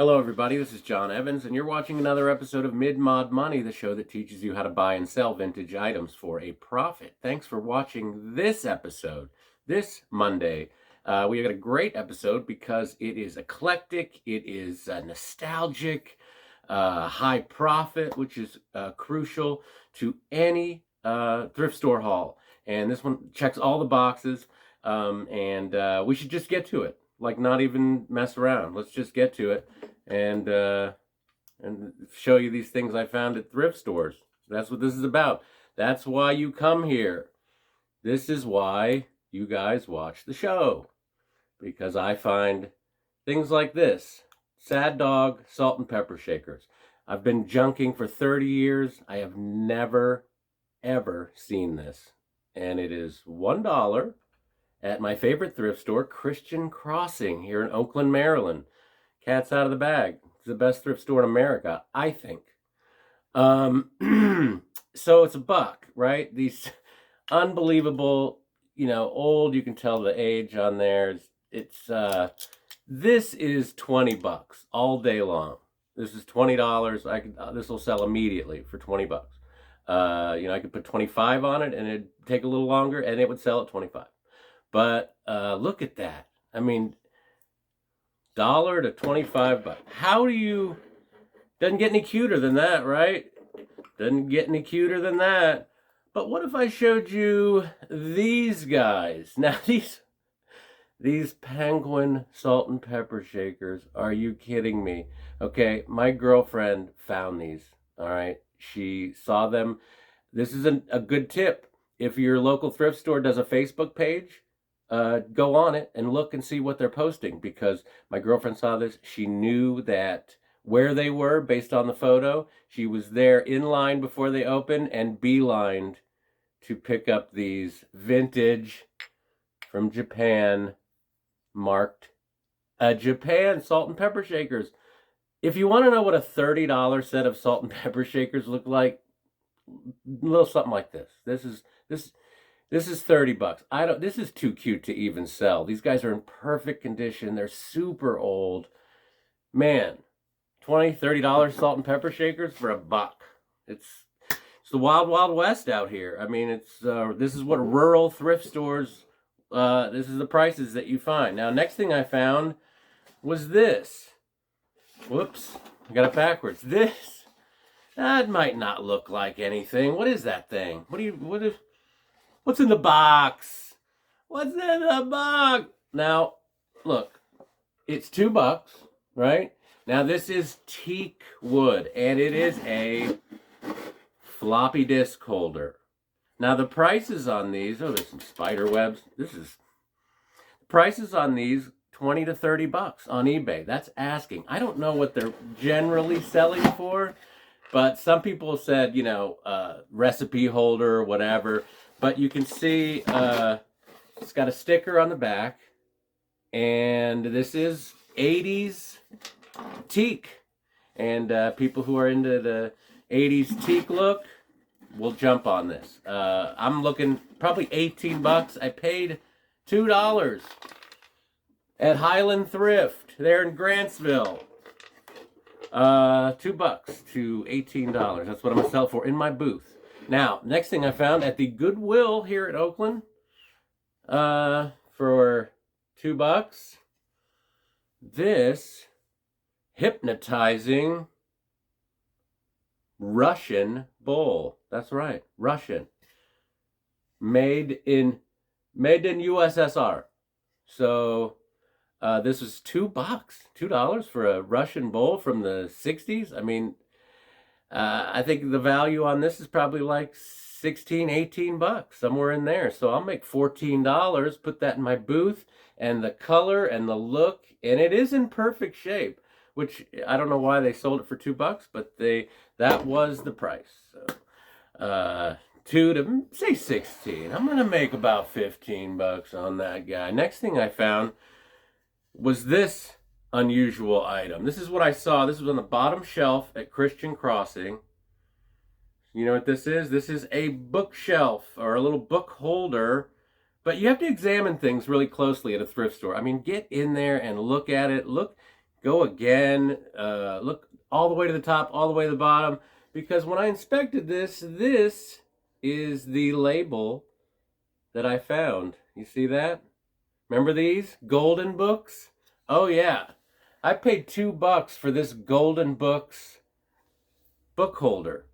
Hello, everybody. This is John Evans, and you're watching another episode of Mid-Mod Money, the show that teaches you how to buy and sell vintage items for a profit. Thanks for watching this episode, this Monday. We got a great episode because it is eclectic, it is nostalgic, high profit, which is crucial to any thrift store haul. And this one checks all the boxes, and we should just get to it. Like, not even mess around. Let's just get to it and show you these things I found at thrift stores. That's what this is about. That's why you come here. This is why you guys watch the show. Because I find things like this. Sad Dog salt and pepper shakers. I've been junking for 30 years. I have never, ever seen this. And it is $1 at my favorite thrift store, Christian Crossing, here in Oakland, Maryland. Cat's out of the bag. It's the best thrift store in America, I think. So it's $1, right? These unbelievable, old, you can tell the age on there. This is $20 all day long. This is $20. This will sell immediately for $20. I could put 25 on it and it'd take a little longer and it would sell at 25. But look at that. I mean, $1 to $25. How do you... Doesn't get any cuter than that, right? Doesn't get any cuter than that. But what if I showed you these guys? Now, these penguin salt and pepper shakers. Are you kidding me? Okay, my girlfriend found these, all right? She saw them. This is a good tip. If your local thrift store does a Facebook page, go on it and look and see what they're posting, because my girlfriend saw this. She knew that where they were based on the photo. She was there in line before they opened and beelined to pick up these vintage from Japan marked Japan salt and pepper shakers. If you want to know what a $30 set of salt and pepper shakers look like, a little something like this. This is $30. This is too cute to even sell. These guys are in perfect condition. They're super old. Man, $20, $30 salt and pepper shakers for $1. It's the wild, wild west out here. I mean, this is what rural thrift stores, this is the prices that you find. Now, next thing I found was this. Whoops, I got it backwards. That might not look like anything. What is that thing? What's in the box? What's in the box? Now, look, it's $2, right? Now, this is teak wood, and it is a floppy disk holder. Now, the prices on these, there's some spider webs. The prices on these, $20 to $30 on eBay. That's asking. I don't know what they're generally selling for, but some people said, recipe holder or whatever. But you can see it's got a sticker on the back, and this is 80s teak. And people who are into the 80s teak look will jump on this. I'm looking probably $18. I paid $2 at Highland Thrift there in Grantsville. $2 to $18. That's what I'm gonna sell for in my booth. Now, next thing I found at the Goodwill here in Oakland, for $2, this hypnotizing Russian bowl. That's right, Russian. Made in USSR. So this was $2 for a Russian bowl from the 60s. I mean, I think the value on this is probably like $16, $18, somewhere in there. So I'll make $14, put that in my booth, and the color and the look, and it is in perfect shape, which I don't know why they sold it for $2, but that was the price. So, 2 to say 16. I'm gonna make about $15 on that guy. Next thing I found was this unusual item. This is what I saw. This was on the bottom shelf at Christian Crossing. You know what this is? This is a bookshelf or a little book holder, but you have to examine things really closely at a thrift store. I mean, get in there and look at it. Look, go again. Look all the way to the top, all the way to the bottom, because when I inspected this, this is the label that I found. You see that? Remember these golden books? Oh yeah, I paid $2 for this golden books book holder,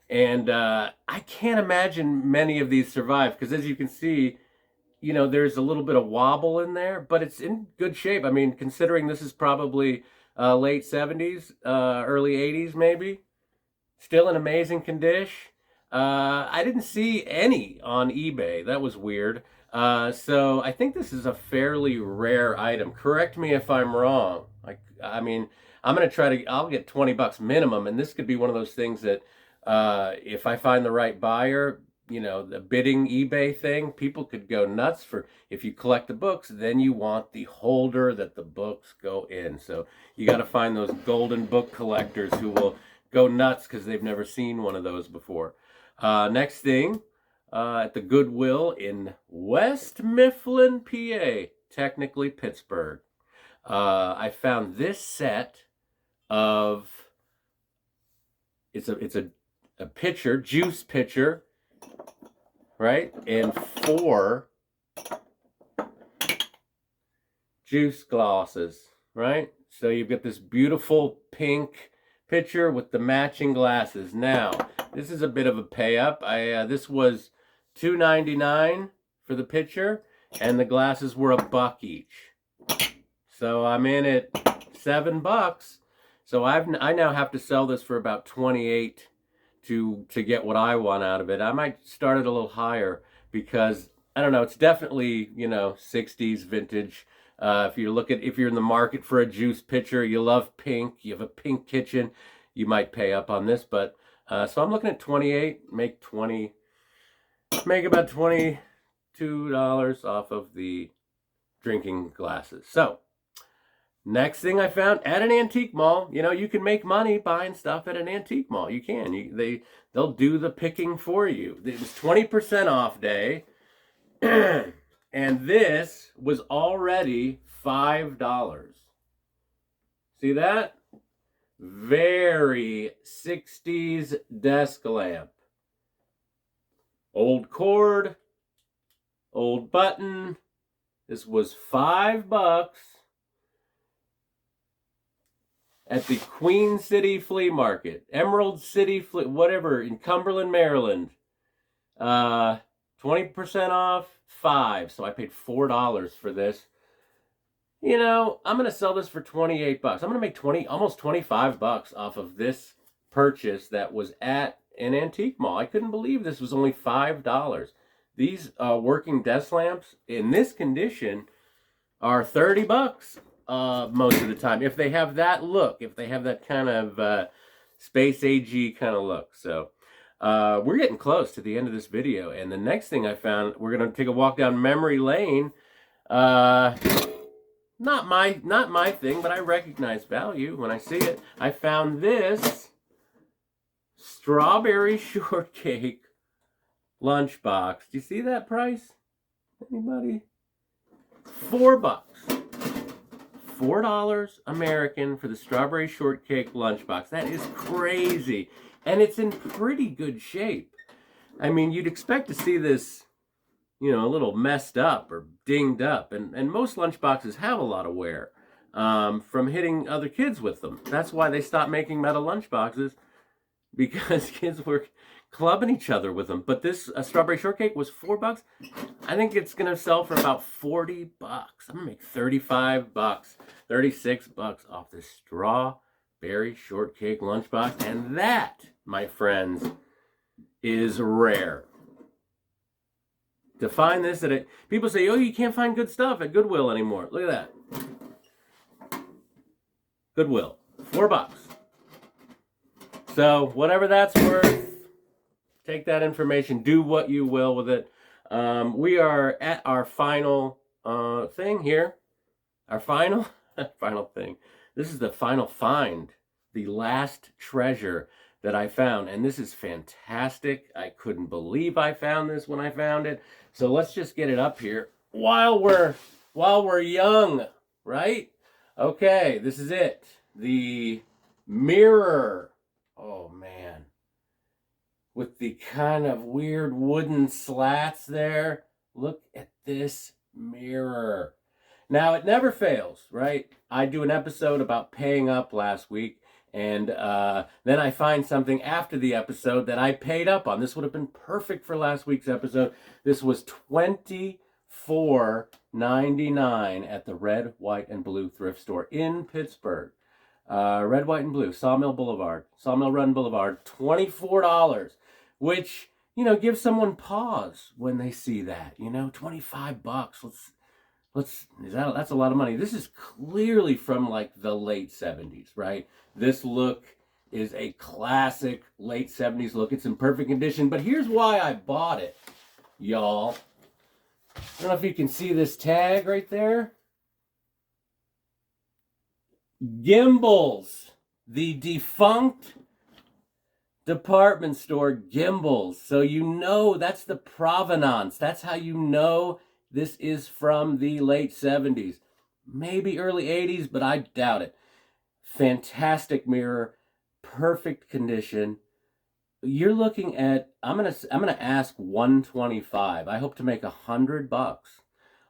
and I can't imagine many of these survive, because as you can see, you know, there's a little bit of wobble in there, but it's in good shape. I mean, considering this is probably late 70s, early 80s maybe, still in amazing condition. I didn't see any on eBay. That was weird. So I think this is a fairly rare item. Correct me if I'm wrong. I mean, I'm gonna try to. I'll get $20 minimum, and this could be one of those things that, if I find the right buyer, you know, the bidding eBay thing, people could go nuts for. If you collect the books, then you want the holder that the books go in. So you got to find those golden book collectors who will go nuts because they've never seen one of those before. Next thing, at the Goodwill in West Mifflin, PA, technically Pittsburgh, I found this set of, it's a pitcher, juice pitcher, right? And 4 juice glasses, right? So you've got this beautiful pink pitcher with the matching glasses. Now, this is a bit of a pay up. This was $2.99 for the pitcher, and the glasses were $1 each. So I'm in at $7. So I now have to sell this for about 28 to get what I want out of it. I might start it a little higher because I don't know. It's definitely, you know, 60s vintage. If you're in the market for a juice pitcher, you love pink, you have a pink kitchen, you might pay up on this. But so I'm looking at 28. Make about $22 off of the drinking glasses. So next thing I found at an antique mall. You know, you can make money buying stuff at an antique mall. You can. They'll do the picking for you. It was 20% off day. And this was already $5. See that? Very 60s desk lamp. Old cord, old button. This was $5 at the Queen City Flea Market, Emerald City Flea, whatever, in Cumberland, Maryland. 20% off, $5. So I paid $4 for this. You know, I'm gonna sell this for $28. I'm gonna make almost $25 off of this purchase that was at an antique mall. I couldn't believe this was only $5. These working desk lamps in this condition are $30 most of the time. If they have that look, if they have that kind of space AG kind of look. So we're getting close to the end of this video, and the next thing I found, we're gonna take a walk down memory lane. Not my thing, but I recognize value when I see it. I found this strawberry shortcake lunchbox. Do you see that price? Anybody? $4. $4 American for the strawberry shortcake lunchbox. That is crazy. And it's in pretty good shape. I mean, you'd expect to see this, you know, a little messed up or dinged up. And most lunchboxes have a lot of wear from hitting other kids with them. That's why they stopped making metal lunchboxes, because kids were clubbing each other with them. But this strawberry shortcake was $4. I think it's going to sell for about $40. I'm going to make $35, $36 off this strawberry shortcake lunchbox. And that, my friends, is rare. To find this people say, oh, you can't find good stuff at Goodwill anymore. Look at that. Goodwill, $4. So whatever that's worth, take that information, do what you will with it. We are at our final thing here. Our final thing. This is the final find, the last treasure that I found, and this is fantastic. I couldn't believe I found this when I found it. So let's just get it up here while we're young, right? Okay, this is it. The mirror. Oh man. With the kind of weird wooden slats there. Look at this mirror. Now, it never fails, right? I do an episode about paying up last week, and then I find something after the episode that I paid up on. This would have been perfect for last week's episode. This was $24.99 at the Red, White, and Blue thrift store in Pittsburgh. Red, White, and Blue, Sawmill Run Boulevard, $24, which, gives someone pause when they see that, $25. That's a lot of money. This is clearly from like the late 70s, right? This look is a classic late 70s look. It's in perfect condition, but here's why I bought it, y'all. I don't know if you can see this tag right there. Gimbals, the defunct department store Gimbals. So that's the provenance. That's how this is from the late 70s. Maybe early 80s, but I doubt it. Fantastic mirror, perfect condition. You're looking at, I'm gonna ask $125. I hope to make $100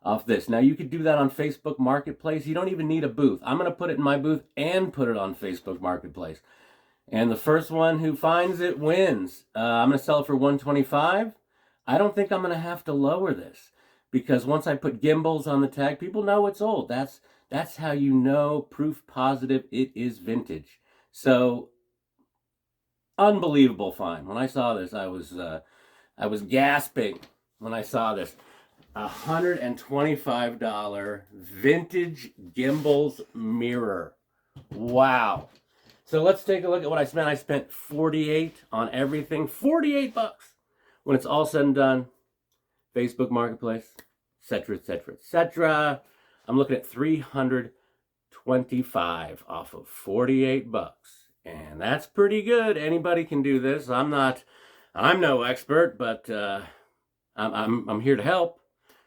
off this. Now you could do that on Facebook Marketplace. You don't even need a booth. I'm gonna put it in my booth and put it on Facebook Marketplace. And the first one who finds it wins. I'm gonna sell it for $125. I don't think I'm gonna have to lower this, because once I put Gimbals on the tag, people know it's old. That's how you know, proof positive it is vintage. So unbelievable find. When I saw this, I was gasping when I saw this. $125 vintage Gimbals mirror. Wow. So let's take a look at what I spent. I spent $48 on everything. $48 when it's all said and done. Facebook Marketplace, etc., etc., etc. I'm looking at $325 off of $48, and that's pretty good. Anybody can do this. I'm no expert, but I'm here to help.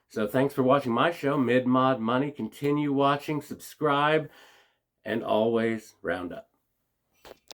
So thanks for watching my show, Mid Mod Money. Continue watching, subscribe, and always round up.